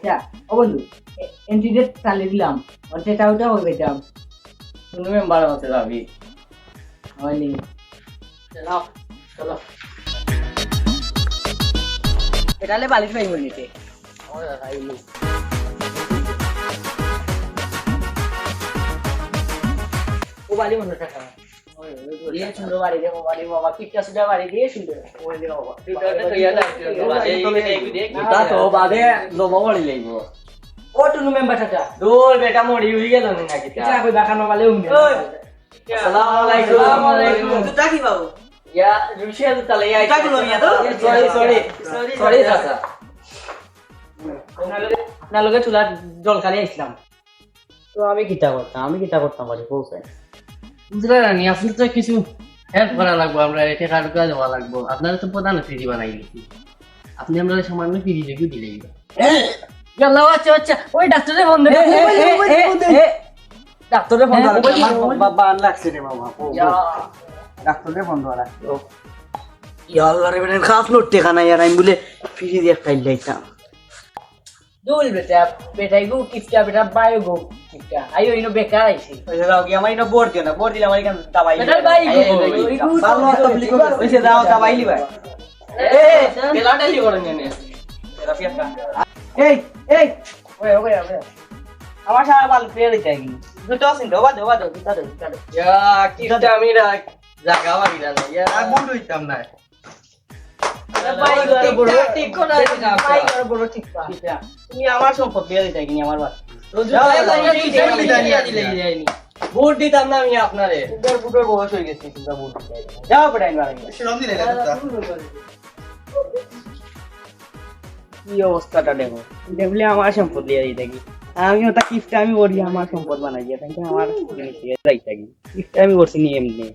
আচ্ছা ও বন্ধু এন্ট্রিডেট চালিয়ে দিলাম সেটা ওটা হয়ে গেছিলাম তুমি মেম্বার হতে যাবি হয়নি চলো চলো এটালে বালিশ পাইব নিতে ও বালি বন্ধ টাকা দিয়ে সুন্দর বাড়ি দেবো বাড়ি বাবা কিটটা সুন্দর বাড়ি দিয়ে সুন্দর ওই দিয়ে বাবা তা তো বাদে জমা বাড়ি লাগব ও টুনু মেম্বার টাকা দূর বেটা মরি হই গেল নাকি এটা কই বাখানো বালে উনি আসসালামু আলাইকুম আসসালামু আলাইকুম তুই কি বাবু ইয়া রুশিয়া তো তালে আই এটা গুলো ইয়া তো সরি চাচা আপনার লগে চুলা জল খালি আইছিলাম তো আমি কিটা করতাম বাড়ি পৌঁছাই বুঝলে রানি আপনি তো কিছু হেল্প করা লাগবো আমরা এটা কাটকা দেওয়া লাগবো আপনারা তো প্রধান ফ্রি বানাই দিচ্ছি আপনি আমরা সামান্য ফ্রি রেখে দিলেই গেল আচ্ছা আচ্ছা ওই ডাক্তারে বন্ধ ডাক্তারে বন্ধ বাবা আন লাগছে রে বাবা ডাক্তারে বন্ধ রাখছো ইয়াল্লা রে বেটা খাস নো টেকা না यार আমি বলে ফ্রি দিয়ে খাই লাইতাম দুল বেটা বেটাই গো কিপটা বেটা বায়ো গো কিপটা আইও ইনো বেকার আইছি ওই দাও কি আমার এটা বোর দিও না বোর দিলে আমার এখান দাবাই বেটার বাই গো ভালো পাবলিক ওইসে দাও দাবাই লিবা এ তেলাটালি করে নেনে এরা পিয়াটা এই এই ওই ওই ওই আমার সারা বাল প্লেয়ার দিতে কি দুটো আছে দবা দবা দবা তাড়াতাড়ি ইয়া কিটা আমি জায়গা বাড়ি না ইয়া বন্ধ হইতাম না বাই গো বড় ঠিক করে বাই গো বড় ঠিক পা তুমি আমার সম্পদ দিয়ে দিতে কি আমার বাল ভোট দিতাম না আমি আপনারে বুটোর বয়স হয়ে গেছে তোমরা বুট যাও বেটা ইনবার কি অবস্থাটা দেখো দেখলে আমার সম্পদ দিয়ে দিতে কি আমি ওটা গিফট আমি করি আমার সম্পদ বানাই দিয়ে আমার জিনিস দিয়ে রাখতে কি গিফট আমি করছি নি এমনি